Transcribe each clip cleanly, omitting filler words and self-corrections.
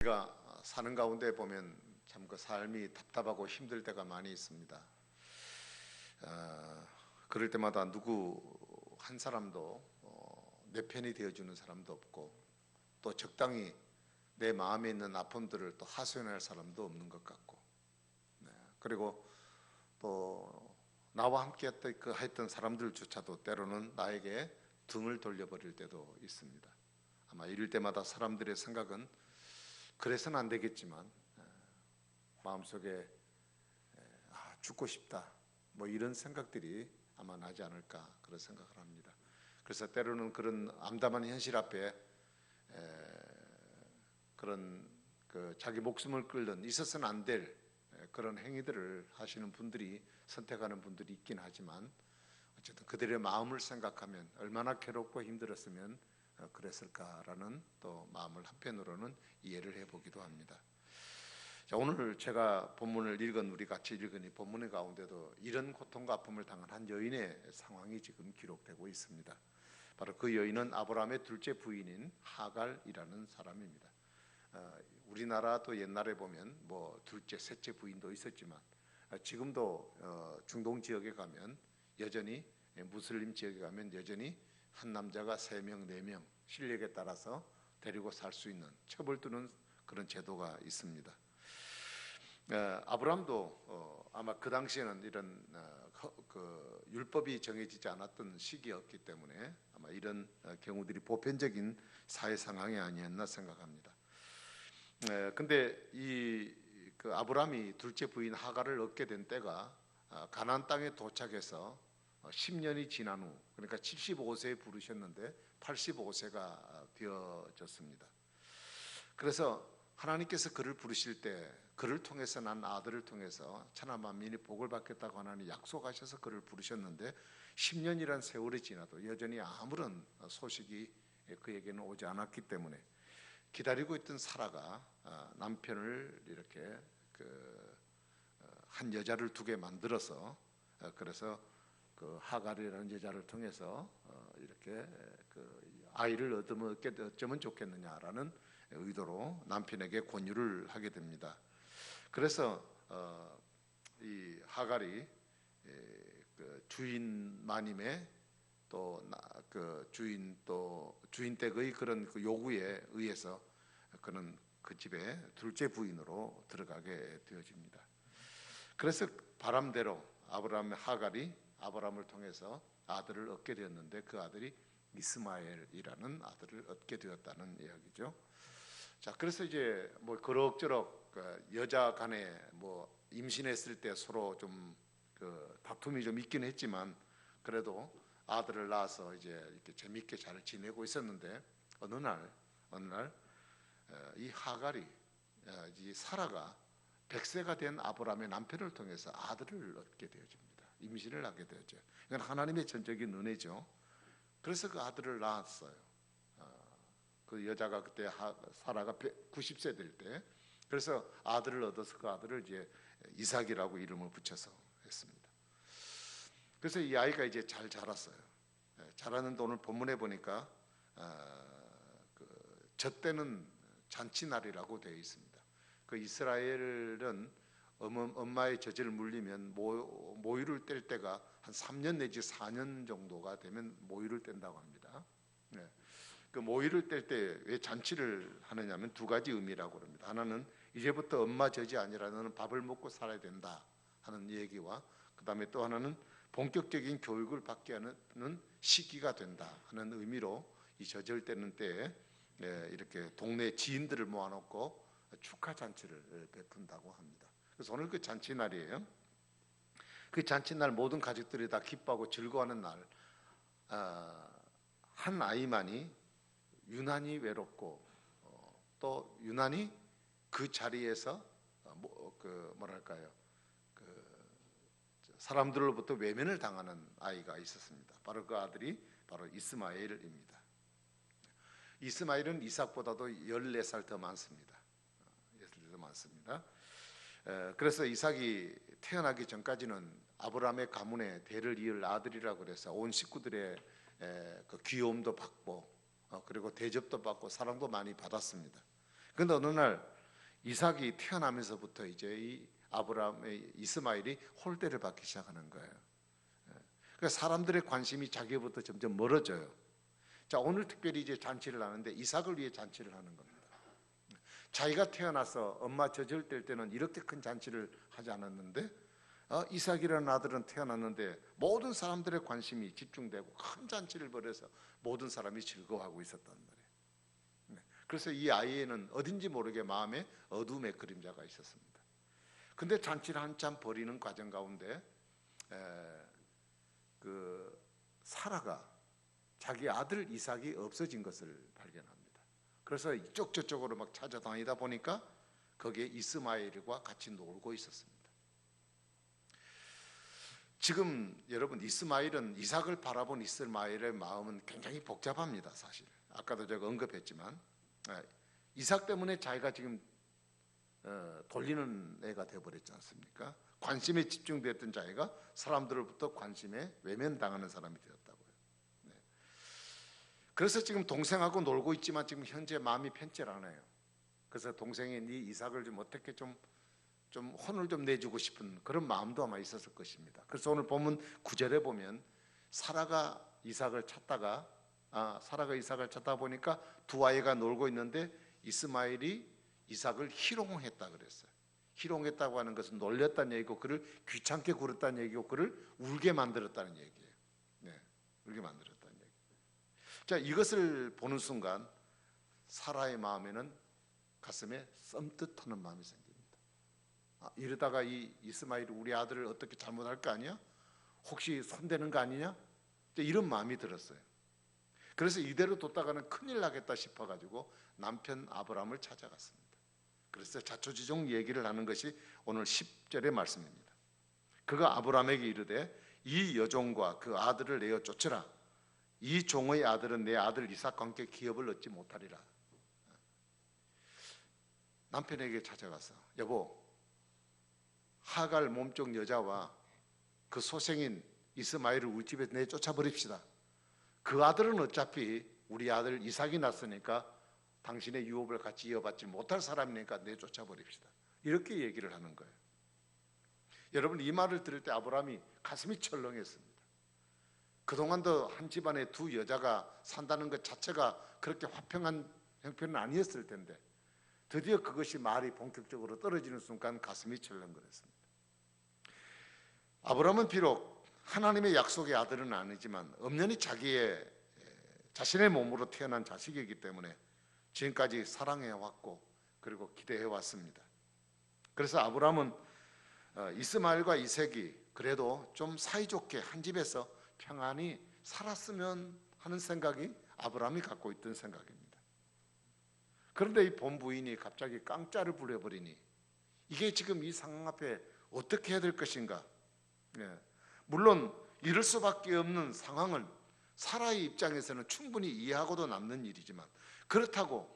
우리가 사는 가운데 보면 참 그 삶이 답답하고 힘들 때가 많이 있습니다. 그럴 때마다 누구 한 사람도 내 편이 되어주는 사람도 없고, 또 적당히 내 마음에 있는 아픔들을 또 하소연할 사람도 없는 것 같고, 그리고 또 나와 함께 했던 사람들조차도 때로는 나에게 등을 돌려버릴 때도 있습니다. 아마 이럴 때마다 사람들의 생각은 그래서는 안 되겠지만 마음속에 죽고 싶다 뭐 이런 생각들이 아마 나지 않을까 그런 생각을 합니다. 그래서 때로는 그런 암담한 현실 앞에 그런 자기 목숨을 끌는 있어서는 안 될 그런 행위들을 하시는 분들이 선택하는 분들이 있긴 하지만, 어쨌든 그들의 마음을 생각하면 얼마나 괴롭고 힘들었으면 그랬을까라는 또 마음을 한편으로는 이해를 해보기도 합니다. 자, 오늘 제가 본문을 우리 같이 읽은 이 본문 가운데도 이런 고통과 아픔을 당한 한 여인의 상황이 지금 기록되고 있습니다. 바로 그 여인은 아브라함의 둘째 부인인 하갈이라는 사람입니다. 우리나라 또 옛날에 보면 뭐 둘째, 셋째 부인도 있었지만 지금도 중동 지역에 가면 여전히, 무슬림 지역에 가면 여전히 한 남자가 3명, 4명 실력에 따라서 데리고 살 수 있는 첩을 두는 그런 제도가 있습니다. 아브라함도 아마 그 당시에는 이런 율법이 정해지지 않았던 시기였기 때문에 아마 이런 경우들이 보편적인 사회 상황이 아니었나 생각합니다. 근데 그 아브라함이 둘째 부인 하갈을 얻게 된 때가 가나안 땅에 도착해서 10년이 지난 후, 그러니까 75세에 부르셨는데 85세가 되어졌습니다. 그래서 하나님께서 그를 부르실 때 그를 통해서 난 아들을 통해서 천하 만민이 복을 받겠다고 하나님 약속하셔서 그를 부르셨는데 10년이란 세월이 지나도 여전히 아무런 소식이 그에게는 오지 않았기 때문에 기다리고 있던 사라가 남편을 이렇게 한 여자를 두게 만들어서, 그래서 그 하갈이라는 여자를 통해서 이렇게 아이를 어쩌면 좋겠느냐라는 의도로 남편에게 권유를 하게 됩니다. 그래서 이 하갈이 주인 마님의 주인 댁의 그런 요구에 의해서 그는 그 집에 둘째 부인으로 들어가게 되어집니다. 그래서 바람대로 하갈이 아브라함을 통해서 아들을 얻게 되었는데 그 아들이 이스마엘이라는 아들을 얻게 되었다는 이야기죠. 자, 그래서 이제 뭐 그럭저럭 여자 간에 뭐 임신했을 때 서로 좀 다툼이 좀 있긴 했지만 그래도 아들을 낳아서 이제 이렇게 재밌게 잘 지내고 있었는데 어느 날 이 하갈이, 이 사라가 100세가 된 아브라함의 남편을 통해서 아들을 얻게 되어집니다. 임신을 하게 되었죠. 이건 하나님의 전적인 은혜죠. 그래서 그 아들을 낳았어요. 그 여자가 그때 사라가 90세 될 때, 그래서 아들을 얻어서 그 아들을 이제 이삭이라고 이름을 붙여서 했습니다. 그래서 이 아이가 이제 잘 자랐어요. 자랐는데 오늘 본문에 보니까 저 때는 잔치날이라고 되어 있습니다. 그 이스라엘은 엄마의 젖을 물리면 모유를 뗄 때가 한 3년 내지 4년 정도가 되면 모유를 뗀다고 합니다. 그 모유를 뗄 때 왜 잔치를 하느냐면 두 가지 의미라고 합니다. 하나는 이제부터 엄마 젖이 아니라 너는 밥을 먹고 살아야 된다 하는 얘기와, 그 다음에 또 하나는 본격적인 교육을 받게 하는 시기가 된다 하는 의미로 이 젖을 떼는 때에 이렇게 동네 지인들을 모아놓고 축하 잔치를 베푼다고 합니다. 그래서 오늘 그 잔치날이에요. 그 잔치날 모든 가족들이 다 기뻐하고 즐거워하는 날, 한 아이만이 유난히 외롭고 또 유난히 그 자리에서 사람들로부터 외면을 당하는 아이가 있었습니다. 바로 그 아들이 바로 이스마엘입니다. 이스마엘은 이삭보다도 14살 더 많습니다. 그래서 이삭이 태어나기 전까지는 아브라함의 가문의 대를 이을 아들이라고 그래서 온 식구들의 그 귀여움도 받고 그리고 대접도 받고 사랑도 많이 받았습니다. 근데 어느 날 이삭이 태어나면서부터 이제 이 아브라함의 이스마엘이 홀대를 받기 시작하는 거예요. 그러니까 사람들의 관심이 자기로부터 점점 멀어져요. 자, 오늘 특별히 이제 잔치를 하는데 이삭을 위해 잔치를 하는 겁니다. 자기가 태어나서 엄마 젖을 뗄 때는 이렇게 큰 잔치를 하지 않았는데 이삭이라는 아들은 태어났는데 모든 사람들의 관심이 집중되고 큰 잔치를 벌여서 모든 사람이 즐거워하고 있었단 말이에요. 그래서 이 아이에는 어딘지 모르게 마음에 어둠의 그림자가 있었습니다. 근데 잔치를 한참 벌이는 과정 가운데 사라가 자기 아들 이삭이 없어진 것을 발견합니다. 그래서 이쪽 저쪽으로 막 찾아다니다 보니까 거기에 이스마엘과 같이 놀고 있었습니다. 지금 여러분 이스마엘은 이삭을 바라본 이스마엘의 마음은 굉장히 복잡합니다. 사실 아까도 제가 언급했지만 이삭 때문에 자기가 지금 돌리는 애가 되어버렸지 않습니까? 관심에 집중됐던 자기가 사람들로부터 관심에 외면당하는 사람이 되었다고요. 그래서 지금 동생하고 놀고 있지만 지금 현재 마음이 편찮아요. 그래서 동생이 네 이삭을 좀 어떻게 좀 혼을 좀 내주고 싶은 그런 마음도 아마 있었을 것입니다. 그래서 오늘 본문 9절에 보면 사라가 이삭을 찾다 보니까 두 아이가 놀고 있는데 이스마엘이 이삭을 희롱했다 그랬어요. 희롱했다고 하는 것은 놀렸다는 얘기고 그를 귀찮게 굴었다는 얘기고 그를 울게 만들었다는 얘기예요. 울게 만들었다는 얘기. 자, 이것을 보는 순간 사라의 마음에는 가슴에 썸뜻하는 마음이 생깁니다. 이러다가 이 이스마엘이 우리 아들을 어떻게 잘못할 거 아니야? 혹시 손대는 거 아니냐? 이런 마음이 들었어요. 그래서 이대로 뒀다가는 큰일 나겠다 싶어가지고 남편 아브라함을 찾아갔습니다. 그래서 자초지종 얘기를 하는 것이 오늘 10절의 말씀입니다. 그가 아브라함에게 이르되 이 여종과 그 아들을 내어 쫓으라. 이 종의 아들은 내 아들 이삭과 함께 기업을 얻지 못하리라. 남편에게 찾아가서 여보, 하갈 몸종 여자와 그 소생인 이스마엘을 우리 집에 내쫓아 버립시다. 그 아들은 어차피 우리 아들 이삭이 낳았으니까 당신의 유업을 같이 이어받지 못할 사람이니까 내쫓아 버립시다. 이렇게 얘기를 하는 거예요. 여러분, 이 말을 들을 때 아브라함이 가슴이 철렁했습니다. 그동안도 한 집안에 두 여자가 산다는 것 자체가 그렇게 화평한 형편은 아니었을 텐데 드디어 그것이 말이 본격적으로 떨어지는 순간 가슴이 철렁거렸습니다. 아브라함은 비록 하나님의 약속의 아들은 아니지만 엄연히 자신의 몸으로 태어난 자식이기 때문에 지금까지 사랑해왔고 그리고 기대해왔습니다. 그래서 아브라함은 이스마엘과 이삭이 그래도 좀 사이좋게 한 집에서 평안히 살았으면 하는 생각이 아브라함이 갖고 있던 생각입니다. 그런데 이 본부인이 갑자기 깡짜를 부려버리니 이게 지금 이 상황 앞에 어떻게 해야 될 것인가? 물론 이럴 수밖에 없는 상황은 사라의 입장에서는 충분히 이해하고도 남는 일이지만 그렇다고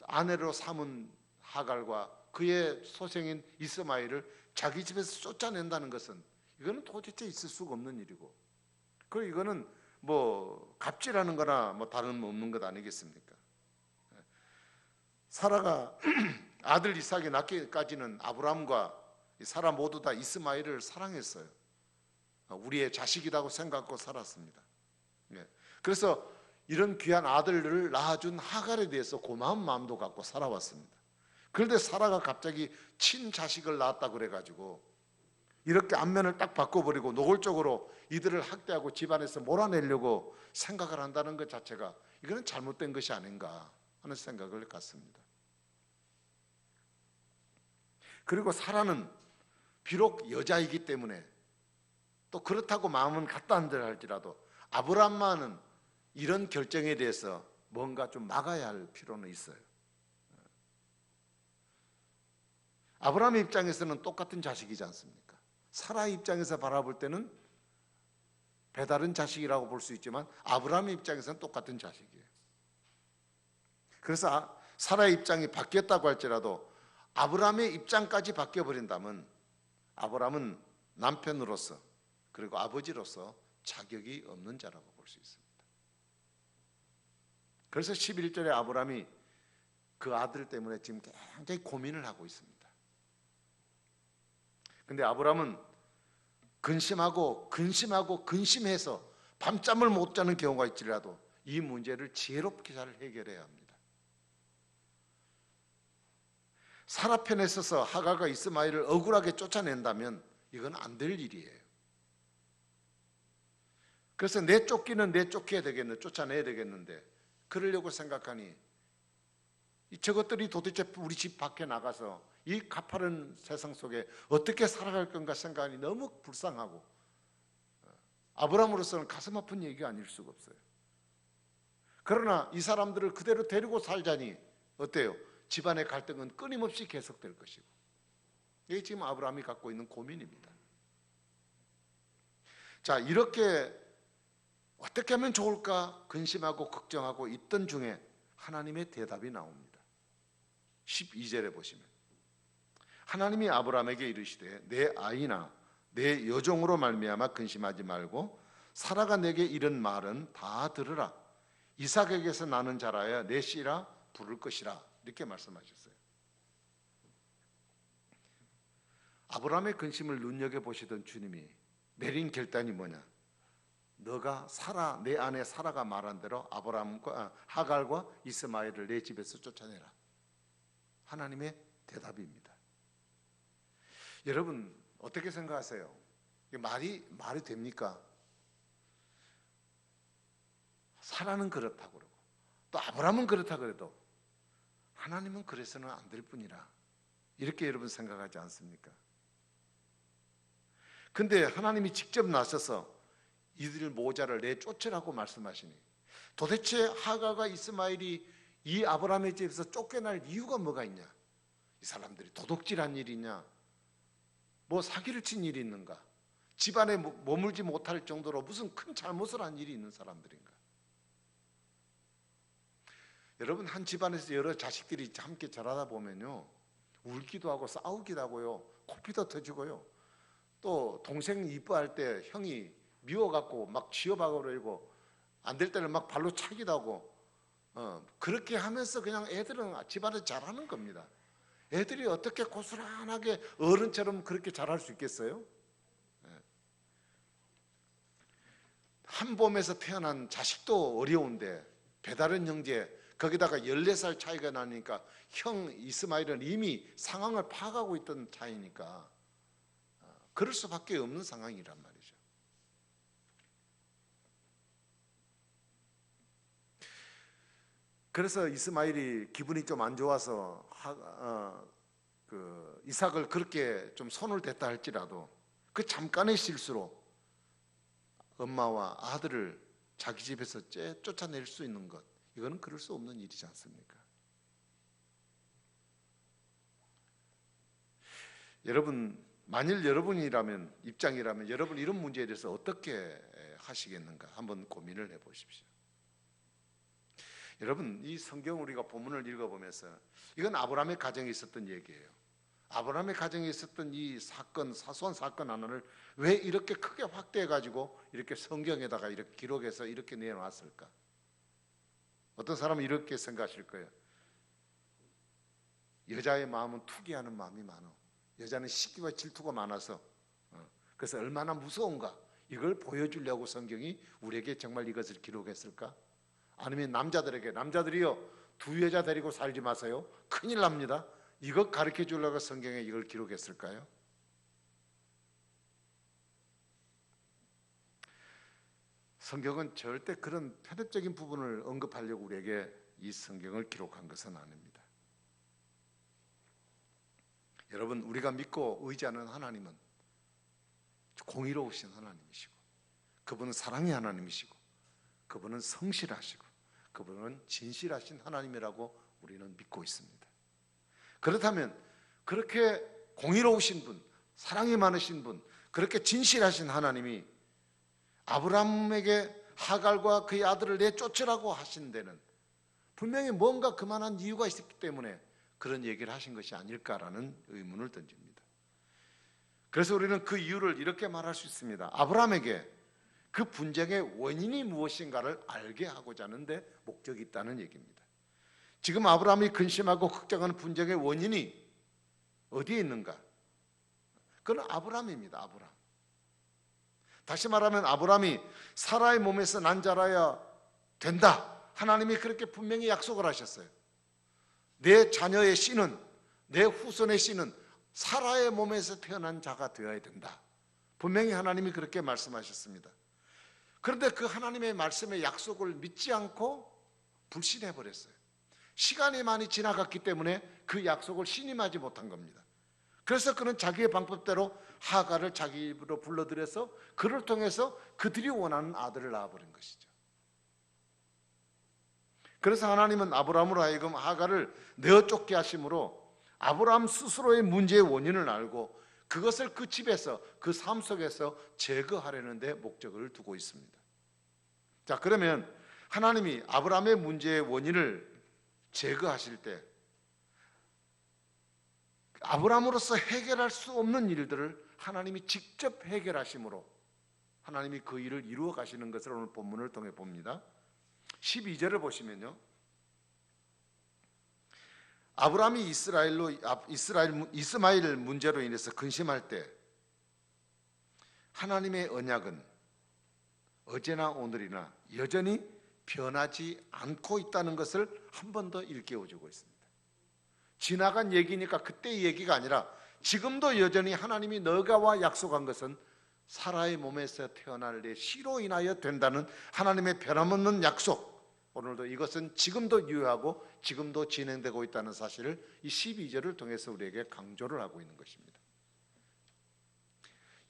아내로 삼은 하갈과 그의 소생인 이스마엘을 자기 집에서 쫓아낸다는 것은 이거는 도대체 있을 수가 없는 일이고 그리고 이거는 뭐 갑질하는 거나 뭐 다른 없는 것 아니겠습니까? 사라가 아들 이삭이 낳기까지는 아브라함과 사라 모두 다 이스마엘을 사랑했어요. 우리의 자식이라고 생각하고 살았습니다. 그래서 이런 귀한 아들을 낳아준 하갈에 대해서 고마운 마음도 갖고 살아왔습니다. 그런데 사라가 갑자기 친자식을 낳았다 그래가지고 이렇게 안면을 딱 바꿔버리고 노골적으로 이들을 학대하고 집안에서 몰아내려고 생각을 한다는 것 자체가 이거는 잘못된 것이 아닌가 하는 생각을 갖습니다. 그리고 사라는 비록 여자이기 때문에 또 그렇다고 마음은 같다 한들 할지라도 아브라함만은 이런 결정에 대해서 뭔가 좀 막아야 할 필요는 있어요. 아브라함의 입장에서는 똑같은 자식이지 않습니까? 사라의 입장에서 바라볼 때는 배다른 자식이라고 볼 수 있지만 아브라함의 입장에서는 똑같은 자식이에요. 그래서 사라의 입장이 바뀌었다고 할지라도 아브라함의 입장까지 바뀌어버린다면 아브라함은 남편으로서 그리고 아버지로서 자격이 없는 자라고 볼 수 있습니다. 그래서 11절에 아브라함이 그 아들 때문에 지금 굉장히 고민을 하고 있습니다. 근데 아브라함은 근심해서 밤잠을 못 자는 경우가 있지라도 이 문제를 지혜롭게 잘 해결해야 합니다. 사라 편에 서서 하갈과 이스마엘을 억울하게 쫓아낸다면 이건 안 될 일이에요. 그래서 내쫓기는 내쫓겨야 되겠는데, 쫓아내야 되겠는데, 그러려고 생각하니 저것들이 도대체 우리 집 밖에 나가서 이 가파른 세상 속에 어떻게 살아갈 건가 생각하니 너무 불쌍하고, 아브라함으로서는 가슴 아픈 얘기가 아닐 수가 없어요. 그러나 이 사람들을 그대로 데리고 살자니 어때요? 집안의 갈등은 끊임없이 계속될 것이고, 이게 지금 아브라함이 갖고 있는 고민입니다. 자, 이렇게 어떻게 하면 좋을까 근심하고 걱정하고 있던 중에 하나님의 대답이 나옵니다. 12절에 보시면 하나님이 아브라함에게 이르시되 내 아이나 내 여종으로 말미암아 근심하지 말고 사라가 내게 이른 말은 다 들으라. 이삭에게서 나는 자라야 내 씨라 부를 것이라. 이렇게 말씀하셨어요. 아브라함의 근심을 눈여겨보시던 주님이 내린 결단이 뭐냐? 너가 사라, 내 아내 사라가 말한 대로 아브라함과 하갈과 이스마엘을 내 집에서 쫓아내라. 하나님의 대답입니다. 여러분 어떻게 생각하세요? 말이 됩니까? 사라는 그렇다고 그러고 또 아브라함은 그렇다 그래도 하나님은 그래서는 안 될 뿐이라, 이렇게 여러분 생각하지 않습니까? 근데 하나님이 직접 나서서 이들 모자를 내쫓으라고 말씀하시니 도대체 하갈과 이스마엘이 이 아브라함의 집에서 쫓겨날 이유가 뭐가 있냐? 이 사람들이 도둑질한 일이냐? 뭐 사기를 친 일이 있는가? 집안에 머물지 못할 정도로 무슨 큰 잘못을 한 일이 있는 사람들인가? 여러분 한 집안에서 여러 자식들이 함께 자라다 보면요, 울기도 하고 싸우기도 하고요, 코피도 터지고요, 또 동생 이뻐할 때 형이 미워갖고 막 쥐어박으려 그러고 안 될 때는 막 발로 차기도 하고, 그렇게 하면서 그냥 애들은 집안에서 자라는 겁니다. 애들이 어떻게 고스란하게 어른처럼 그렇게 자랄 수 있겠어요? 한 몸에서 태어난 자식도 어려운데 배다른 형제, 거기다가 14살 차이가 나니까 형 이스마엘은 이미 상황을 파악하고 있던 차이니까 그럴 수밖에 없는 상황이란 말이죠. 그래서 이스마엘이 기분이 좀 안 좋아서 이삭을 그렇게 좀 손을 댔다 할지라도 그 잠깐의 실수로 엄마와 아들을 자기 집에서 쫓아낼 수 있는 것, 이거는 그럴 수 없는 일이지 않습니까? 여러분 만일 여러분이라면, 입장이라면 여러분 이런 문제에 대해서 어떻게 하시겠는가 한번 고민을 해보십시오. 여러분 이 성경 우리가 본문을 읽어보면서 이건 아브라함의 가정에 있었던 얘기예요. 아브라함의 가정에 있었던 이 사건, 사소한 사건 하나를 왜 이렇게 크게 확대해 가지고 이렇게 성경에다가 이렇게 기록해서 이렇게 내놓았을까? 어떤 사람은 이렇게 생각하실 거예요. 여자의 마음은 투기하는 마음이 많아. 여자는 시기와 질투가 많아서 그래서 얼마나 무서운가, 이걸 보여주려고 성경이 우리에게 정말 이것을 기록했을까? 아니면 남자들이요, 두 여자 데리고 살지 마세요, 큰일 납니다, 이것 가르쳐 주려고 성경에 이걸 기록했을까요? 성경은 절대 그런 편협적인 부분을 언급하려고 우리에게 이 성경을 기록한 것은 아닙니다. 여러분 우리가 믿고 의지하는 하나님은 공의로우신 하나님이시고, 그분은 사랑의 하나님이시고, 그분은 성실하시고, 그분은 진실하신 하나님이라고 우리는 믿고 있습니다. 그렇다면 그렇게 공의로우신 분, 사랑이 많으신 분, 그렇게 진실하신 하나님이 아브라함에게 하갈과 그의 아들을 내쫓으라고 하신 데는 분명히 뭔가 그만한 이유가 있었기 때문에 그런 얘기를 하신 것이 아닐까라는 의문을 던집니다. 그래서 우리는 그 이유를 이렇게 말할 수 있습니다. 아브라함에게 그 분쟁의 원인이 무엇인가를 알게 하고자 하는데 목적이 있다는 얘기입니다. 지금 아브라함이 근심하고 걱정하는 분쟁의 원인이 어디에 있는가? 그건 아브라함입니다. 아브라함. 다시 말하면 아브라함이 사라의 몸에서 난 자라야 된다. 하나님이 그렇게 분명히 약속을 하셨어요. 내 자녀의 씨는, 내 후손의 씨는 사라의 몸에서 태어난 자가 되어야 된다. 분명히 하나님이 그렇게 말씀하셨습니다. 그런데 그 하나님의 말씀의 약속을 믿지 않고 불신해 버렸어요. 시간이 많이 지나갔기 때문에 그 약속을 신임하지 못한 겁니다. 그래서 그는 자기의 방법대로 하갈을 자기 입으로 불러들여서 그를 통해서 그들이 원하는 아들을 낳아버린 것이죠. 그래서 하나님은 아브라함으로 하여금 하갈을 내어 쫓게 하심으로 아브라함 스스로의 문제의 원인을 알고 그것을 그 집에서, 그 삶 속에서 제거하려는 데 목적을 두고 있습니다. 자, 그러면 하나님이 아브라함의 문제의 원인을 제거하실 때 아브라함으로서 해결할 수 없는 일들을 하나님이 직접 해결하심으로 하나님이 그 일을 이루어 가시는 것을 오늘 본문을 통해 봅니다. 12절을 보시면요, 아브라함이 이스마엘 문제로 인해서 근심할 때 하나님의 언약은 어제나 오늘이나 여전히 변하지 않고 있다는 것을 한 번 더 일깨워주고 있습니다. 지나간 얘기니까 그때의 얘기가 아니라 지금도 여전히 하나님이 너가와 약속한 것은 사라의 몸에서 태어날 내 씨로 인하여 된다는 하나님의 변함없는 약속, 오늘도 이것은 지금도 유효하고 지금도 진행되고 있다는 사실을 이 12절을 통해서 우리에게 강조를 하고 있는 것입니다.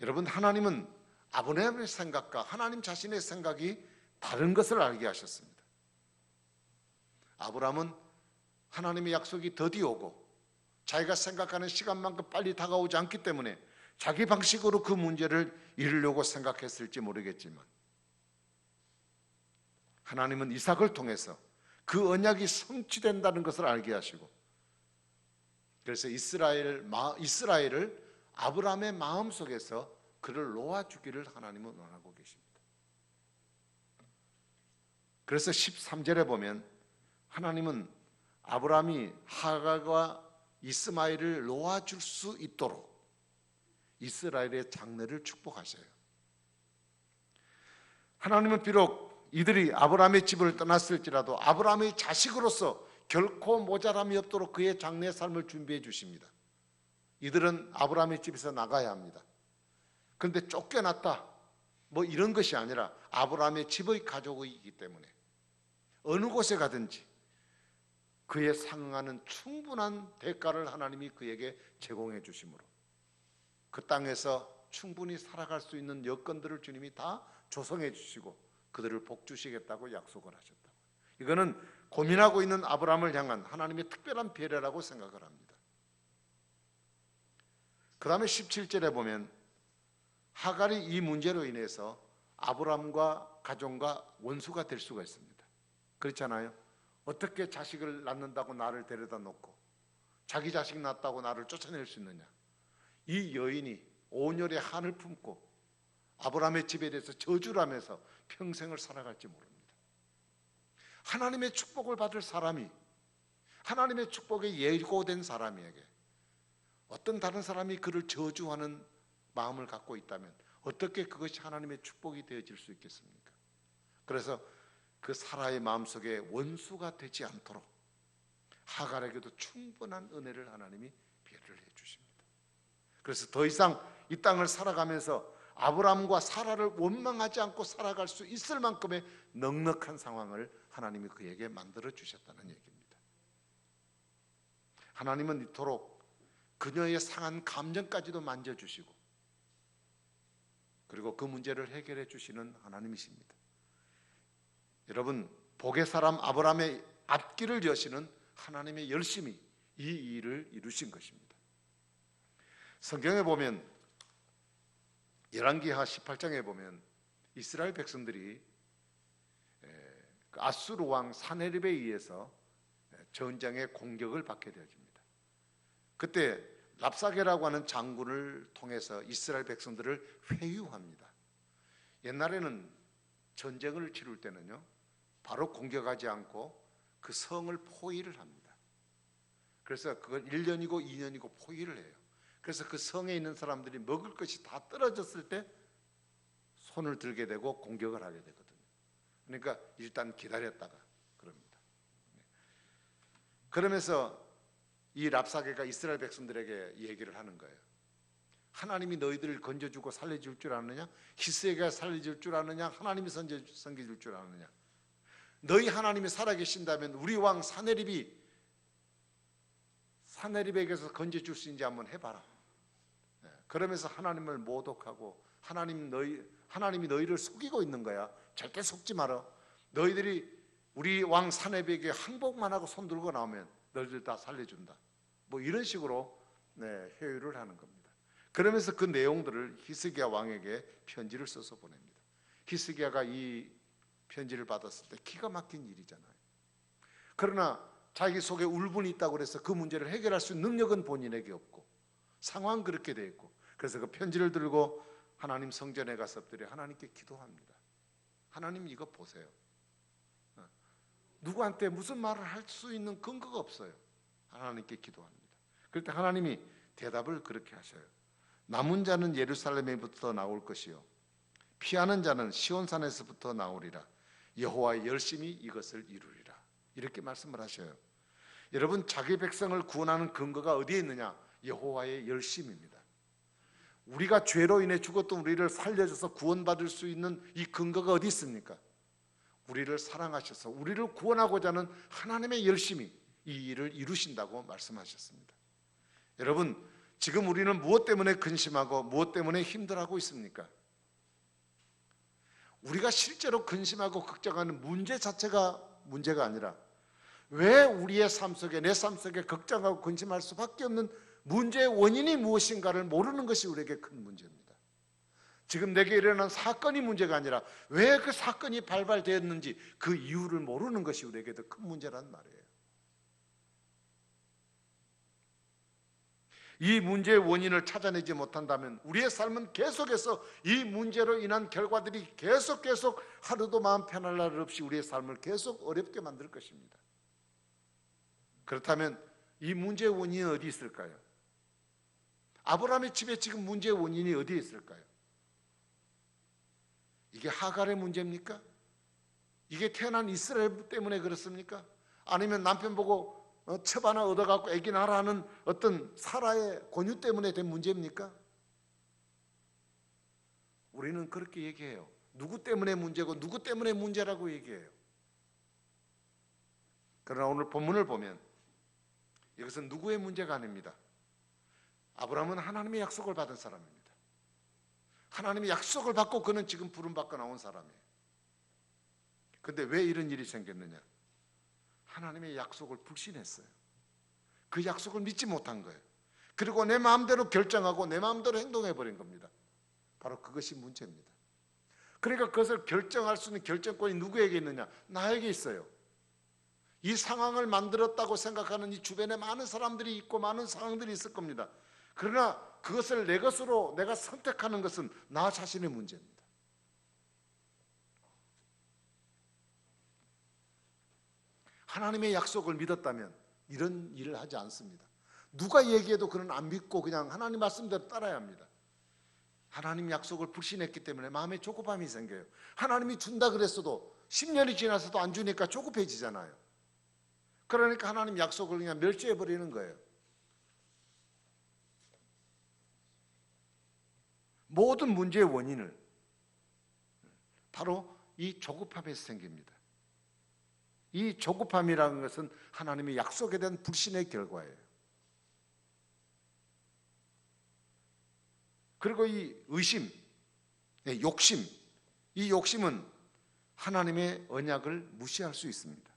여러분, 하나님은 아브라함의 생각과 하나님 자신의 생각이 다른 것을 알게 하셨습니다. 아브라함은 하나님의 약속이 더디 오고 자기가 생각하는 시간만큼 빨리 다가오지 않기 때문에 자기 방식으로 그 문제를 이루려고 생각했을지 모르겠지만 하나님은 이삭을 통해서 그 언약이 성취된다는 것을 알게 하시고 그래서 이스라엘을 아브라함의 마음속에서 그를 놓아주기를 하나님은 원하고 계십니다. 그래서 13절에 보면 하나님은 아브라함이 하갈과 이스마엘을 놓아줄 수 있도록 이스라엘의 장래를 축복하셔요. 하나님은 비록 이들이 아브라함의 집을 떠났을지라도 아브라함의 자식으로서 결코 모자람이 없도록 그의 장래의 삶을 준비해 주십니다. 이들은 아브라함의 집에서 나가야 합니다. 그런데 쫓겨났다 뭐 이런 것이 아니라 아브라함의 집의 가족이기 때문에 어느 곳에 가든지 그에 상응하는 충분한 대가를 하나님이 그에게 제공해 주심으로 그 땅에서 충분히 살아갈 수 있는 여건들을 주님이 다 조성해 주시고 그들을 복주시겠다고 약속을 하셨다고. 이거는 고민하고 있는 아브라함을 향한 하나님의 특별한 배려라고 생각을 합니다. 그 다음에 17절에 보면 하갈이 이 문제로 인해서 아브라함과 가정과 원수가 될 수가 있습니다. 그렇잖아요. 어떻게 자식을 낳는다고 나를 데려다 놓고 자기 자식 낳았다고 나를 쫓아낼 수 있느냐. 이 여인이 온열의 한을 품고 아브라함의 집에 대해서 저주를 하면서 평생을 살아갈지 모릅니다. 하나님의 축복을 받을 사람이 하나님의 축복에 예고된 사람에게 어떤 다른 사람이 그를 저주하는 마음을 갖고 있다면 어떻게 그것이 하나님의 축복이 되어질 수 있겠습니까? 그래서 그 사라의 마음속에 원수가 되지 않도록 하갈에게도 충분한 은혜를 하나님이 배려를 해 주십니다. 그래서 더 이상 이 땅을 살아가면서 아브라함과 사라를 원망하지 않고 살아갈 수 있을 만큼의 넉넉한 상황을 하나님이 그에게 만들어 주셨다는 얘기입니다. 하나님은 이토록 그녀의 상한 감정까지도 만져주시고 그리고 그 문제를 해결해 주시는 하나님이십니다. 여러분, 복의 사람 아브라함의 앞길을 여시는 하나님의 열심이 이 일을 이루신 것입니다. 성경에 보면 열왕기하 18장에 보면 이스라엘 백성들이 아수르 왕 사네립에 의해서 전쟁의 공격을 받게 되어집니다. 그때 랍사게라고 하는 장군을 통해서 이스라엘 백성들을 회유합니다. 옛날에는 전쟁을 치룰 때는요 바로 공격하지 않고 그 성을 포위를 합니다. 그래서 그건 1년이고 2년이고 포위를 해요. 그래서 그 성에 있는 사람들이 먹을 것이 다 떨어졌을 때 손을 들게 되고 공격을 하게 되거든요. 그러니까 일단 기다렸다가 그럽니다. 그러면서 이 랍사게가 이스라엘 백성들에게 얘기를 하는 거예요. 하나님이 너희들을 건져주고 살려줄 줄 아느냐? 히스기야가 살려줄 줄 아느냐? 하나님이 섬겨줄 줄 아느냐? 너희 하나님이 살아계신다면 우리 왕 사네립에게서 건져줄 수 있는지 한번 해봐라. 그러면서 하나님을 모독하고 하나님이 너희를 속이고 있는 거야. 절대 속지 마라. 너희들이 우리 왕 사네립에게 항복만 하고 손 들고 나오면 너희들 다 살려준다. 뭐 이런 식으로 회유를 하는 겁니다. 그러면서 그 내용들을 히스기야 왕에게 편지를 써서 보냅니다. 히스기야가 이 편지를 받았을 때 기가 막힌 일이잖아요. 그러나 자기 속에 울분이 있다고 해서 그 문제를 해결할 수 있는 능력은 본인에게 없고 상황은 그렇게 돼 있고, 그래서 그 편지를 들고 하나님 성전에 가서 엎드려 하나님께 기도합니다. 하나님 이거 보세요. 누구한테 무슨 말을 할 수 있는 근거가 없어요. 하나님께 기도합니다. 그럴 때 하나님이 대답을 그렇게 하셔요. 남은 자는 예루살렘에부터 나올 것이요 피하는 자는 시온산에서부터 나오리라. 여호와의 열심히 이것을 이루리라. 이렇게 말씀을 하셔요. 여러분, 자기 백성을 구원하는 근거가 어디에 있느냐? 여호와의 열심입니다. 우리가 죄로 인해 죽었던 우리를 살려줘서 구원받을 수 있는 이 근거가 어디 있습니까? 우리를 사랑하셔서 우리를 구원하고자 하는 하나님의 열심이 이 일을 이루신다고 말씀하셨습니다. 여러분, 지금 우리는 무엇 때문에 근심하고 무엇 때문에 힘들어하고 있습니까? 우리가 실제로 근심하고 걱정하는 문제 자체가 문제가 아니라 왜 우리의 삶 속에, 내 삶 속에 걱정하고 근심할 수밖에 없는 문제의 원인이 무엇인가를 모르는 것이 우리에게 큰 문제입니다. 지금 내게 일어난 사건이 문제가 아니라 왜 그 사건이 발발되었는지 그 이유를 모르는 것이 우리에게 더 큰 문제란 말이에요. 이 문제의 원인을 찾아내지 못한다면 우리의 삶은 계속해서 이 문제로 인한 결과들이 계속 하루도 마음 편할 날 없이 우리의 삶을 계속 어렵게 만들 것입니다. 그렇다면 이 문제의 원인은 어디 있을까요? 아브라함의 집에 지금 문제의 원인이 어디에 있을까요? 이게 하갈의 문제입니까? 이게 태어난 이스라엘 때문에 그렇습니까? 아니면 남편 보고 첩 하나 얻어갖고 애기 낳으라는 어떤 사라의 권유 때문에 된 문제입니까? 우리는 그렇게 얘기해요. 누구 때문에 문제고 누구 때문에 문제라고 얘기해요. 그러나 오늘 본문을 보면 이것은 누구의 문제가 아닙니다. 아브라함은 하나님의 약속을 받은 사람입니다. 하나님의 약속을 받고 그는 지금 부름받고 나온 사람이에요. 그런데 왜 이런 일이 생겼느냐? 하나님의 약속을 불신했어요. 그 약속을 믿지 못한 거예요. 그리고 내 마음대로 결정하고 내 마음대로 행동해버린 겁니다. 바로 그것이 문제입니다. 그러니까 그것을 결정할 수 있는 결정권이 누구에게 있느냐? 나에게 있어요. 이 상황을 만들었다고 생각하는 이 주변에 많은 사람들이 있고 많은 상황들이 있을 겁니다. 그러나 그것을 내 것으로 내가 선택하는 것은 나 자신의 문제입니다. 하나님의 약속을 믿었다면 이런 일을 하지 않습니다. 누가 얘기해도 그는 안 믿고 그냥 하나님 말씀대로 따라야 합니다. 하나님 약속을 불신했기 때문에 마음에 조급함이 생겨요. 하나님이 준다 그랬어도 10년이 지나서도 안 주니까 조급해지잖아요. 그러니까 하나님 약속을 그냥 멸시해버리는 거예요. 모든 문제의 원인을 바로 이 조급함에서 생깁니다. 이 조급함이라는 것은 하나님의 약속에 대한 불신의 결과예요. 그리고 이 의심, 욕심, 이 욕심은 하나님의 언약을 무시할 수 있습니다.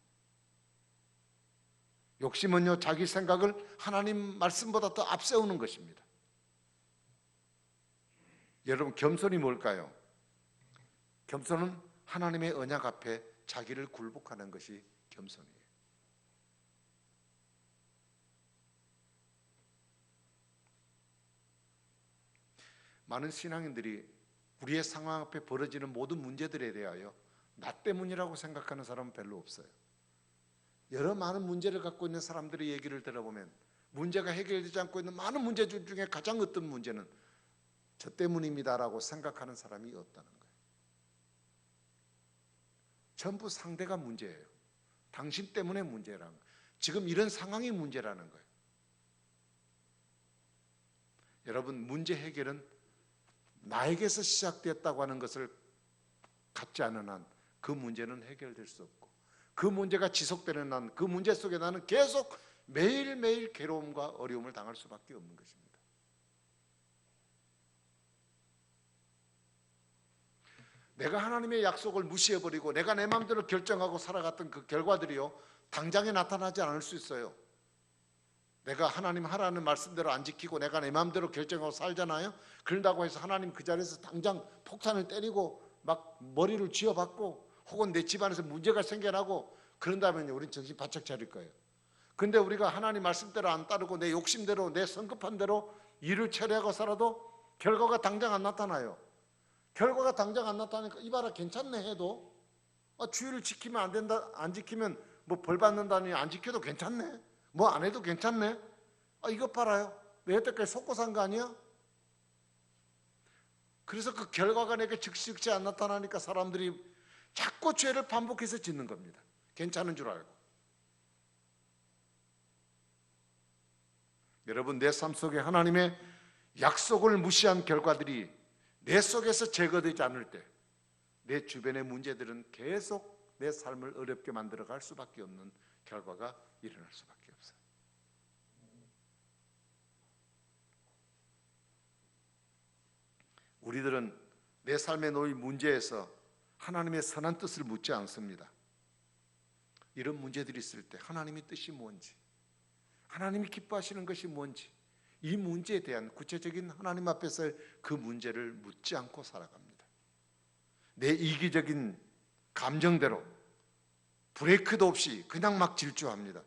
욕심은요, 자기 생각을 하나님 말씀보다 더 앞세우는 것입니다. 여러분, 겸손이 뭘까요? 겸손은 하나님의 언약 앞에 자기를 굴복하는 것이 겸손이에요. 많은 신앙인들이 우리의 상황 앞에 벌어지는 모든 문제들에 대하여 나 때문이라고 생각하는 사람은 별로 없어요. 여러 많은 문제를 갖고 있는 사람들의 얘기를 들어보면 문제가 해결되지 않고 있는 많은 문제들 중에 가장 어떤 문제는 저 때문입니다라고 생각하는 사람이 없다는 거예요. 전부 상대가 문제예요. 당신 때문에 문제라는 거예요. 지금 이런 상황이 문제라는 거예요. 여러분, 문제 해결은 나에게서 시작됐다고 하는 것을 갖지 않은 한 그 문제는 해결될 수 없고, 그 문제가 지속되는 한 그 문제 속에 나는 계속 매일매일 괴로움과 어려움을 당할 수밖에 없는 것입니다. 내가 하나님의 약속을 무시해버리고 내가 내 마음대로 결정하고 살아갔던 그 결과들이요, 당장에 나타나지 않을 수 있어요. 내가 하나님 하라는 말씀대로 안 지키고 내가 내 마음대로 결정하고 살잖아요. 그런다고 해서 하나님 그 자리에서 당장 폭탄을 때리고 막 머리를 쥐어박고 혹은 내 집안에서 문제가 생겨나고 그런다면 우리는 정신 바짝 차릴 거예요. 근데 우리가 하나님 말씀대로 안 따르고 내 욕심대로 내 성급한 대로 일을 처리하고 살아도 결과가 당장 안 나타나요. 결과가 당장 안 나타나니까 이봐라 괜찮네 해도 주의를 지키면 안 된다, 안 지키면 뭐 벌 받는다니 안 지켜도 괜찮네, 뭐 안 해도 괜찮네, 이것 봐라요, 내 여태까지 속고 산 거 아니야? 그래서 그 결과가 내게 즉시 안 나타나니까 사람들이 자꾸 죄를 반복해서 짓는 겁니다. 괜찮은 줄 알고. 여러분, 내 삶 속에 하나님의 약속을 무시한 결과들이 내 속에서 제거되지 않을 때 내 주변의 문제들은 계속 내 삶을 어렵게 만들어갈 수밖에 없는 결과가 일어날 수밖에 없어요. 우리들은 내 삶에 놓인 문제에서 하나님의 선한 뜻을 묻지 않습니다. 이런 문제들이 있을 때 하나님의 뜻이 뭔지, 하나님이 기뻐하시는 것이 뭔지, 이 문제에 대한 구체적인 하나님 앞에서 그 문제를 묻지 않고 살아갑니다. 내 이기적인 감정대로 브레이크도 없이 그냥 막 질주합니다.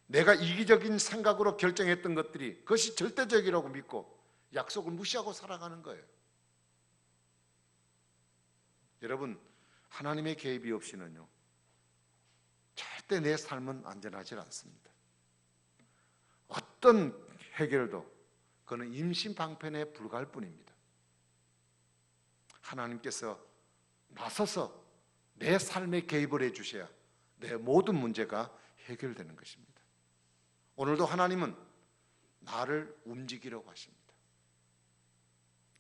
내가 이기적인 생각으로 결정했던 것들이 그것이 절대적이라고 믿고 약속을 무시하고 살아가는 거예요. 여러분, 하나님의 개입이 없이는요, 절대 내 삶은 안전하지 않습니다. 어떤 해결도 그는 임신방편에 불과할 뿐입니다. 하나님께서 나서서 내 삶에 개입을 해주셔야 내 모든 문제가 해결되는 것입니다. 오늘도 하나님은 나를 움직이려고 하십니다.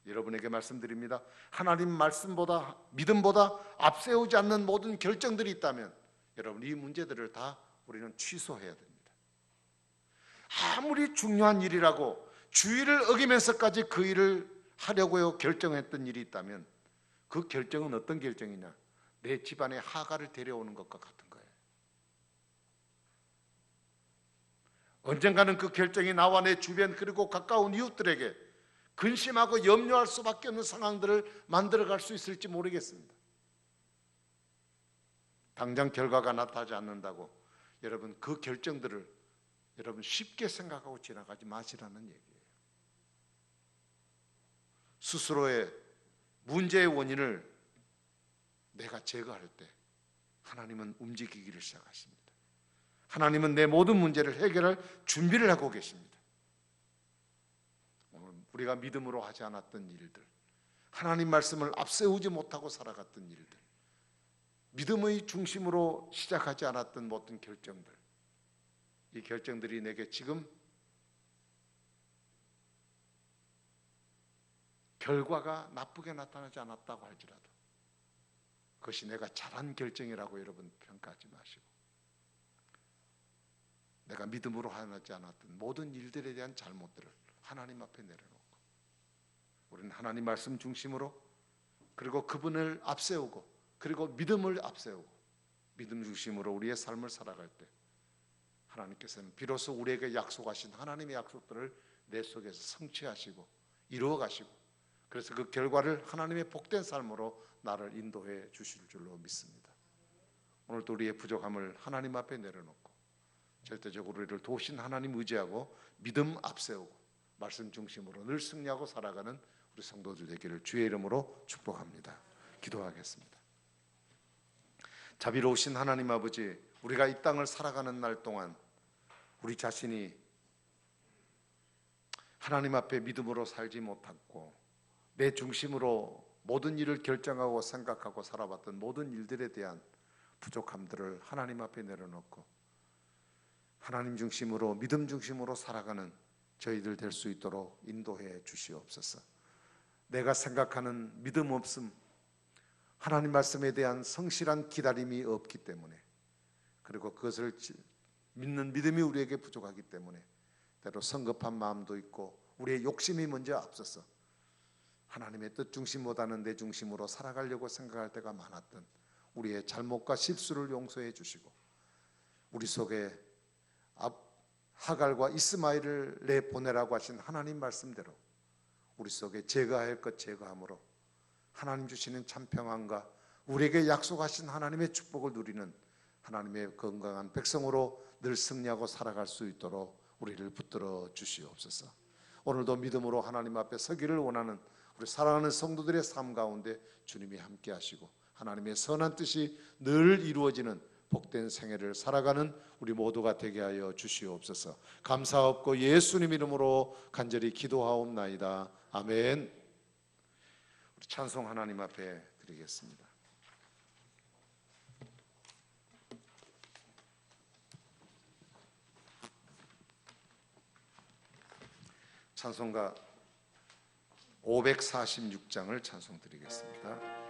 여러분에게 말씀드립니다. 하나님 말씀보다, 믿음보다 앞세우지 않는 모든 결정들이 있다면 여러분, 이 문제들을 다 우리는 취소해야 됩니다. 아무리 중요한 일이라고 주의를 어기면서까지 그 일을 하려고 결정했던 일이 있다면 그 결정은 어떤 결정이냐? 내 집안에 하가를 데려오는 것과 같은 거예요. 언젠가는 그 결정이 나와 내 주변 그리고 가까운 이웃들에게 근심하고 염려할 수밖에 없는 상황들을 만들어갈 수 있을지 모르겠습니다. 당장 결과가 나타나지 않는다고 여러분 그 결정들을 여러분 쉽게 생각하고 지나가지 마시라는 얘기예요. 스스로의 문제의 원인을 내가 제거할 때 하나님은 움직이기를 시작하십니다. 하나님은 내 모든 문제를 해결할 준비를 하고 계십니다. 오늘 우리가 믿음으로 하지 않았던 일들, 하나님 말씀을 앞세우지 못하고 살아갔던 일들, 믿음의 중심으로 시작하지 않았던 모든 결정들, 이 결정들이 내게 지금 결과가 나쁘게 나타나지 않았다고 할지라도 그것이 내가 잘한 결정이라고 여러분 평가하지 마시고, 내가 믿음으로 하지 않았던 모든 일들에 대한 잘못들을 하나님 앞에 내려놓고 우리는 하나님 말씀 중심으로, 그리고 그분을 앞세우고, 그리고 믿음을 앞세우고 믿음 중심으로 우리의 삶을 살아갈 때 하나님께서는 비로소 우리에게 약속하신 하나님의 약속들을 내 속에서 성취하시고 이루어가시고, 그래서 그 결과를 하나님의 복된 삶으로 나를 인도해 주실 줄로 믿습니다. 오늘도 우리의 부족함을 하나님 앞에 내려놓고 절대적으로 우리를 도우신 하나님 의지하고 믿음 앞세우고 말씀 중심으로 늘 승리하고 살아가는 우리 성도들 되기를 주의 이름으로 축복합니다. 기도하겠습니다. 자비로우신 하나님 아버지, 우리가 이 땅을 살아가는 날 동안 우리 자신이 하나님 앞에 믿음으로 살지 못했고 내 중심으로 모든 일을 결정하고 생각하고 살아왔던 모든 일들에 대한 부족함들을 하나님 앞에 내려놓고 하나님 중심으로 믿음 중심으로 살아가는 저희들 될 수 있도록 인도해 주시옵소서. 내가 생각하는 믿음 없음, 하나님 말씀에 대한 성실한 기다림이 없기 때문에, 그리고 그것을 믿는 믿음이 우리에게 부족하기 때문에 때로 성급한 마음도 있고 우리의 욕심이 먼저 앞서서 하나님의 뜻 중심보다는 내 중심으로 살아가려고 생각할 때가 많았던 우리의 잘못과 실수를 용서해 주시고 우리 속에 하갈과 이스마엘을 내보내라고 하신 하나님 말씀대로 우리 속에 제거할 것 제거함으로 하나님 주시는 참 평안과 우리에게 약속하신 하나님의 축복을 누리는 하나님의 건강한 백성으로 늘 승리하고 살아갈 수 있도록 우리를 붙들어 주시옵소서. 오늘도 믿음으로 하나님 앞에 서기를 원하는 우리 사랑하는 성도들의 삶 가운데 주님이 함께 하시고 하나님의 선한 뜻이 늘 이루어지는 복된 생애를 살아가는 우리 모두가 되게 하여 주시옵소서. 감사하옵고 예수님 이름으로 간절히 기도하옵나이다. 아멘. 우리 찬송 하나님 앞에 드리겠습니다. 찬송가 546장을 찬송 드리겠습니다.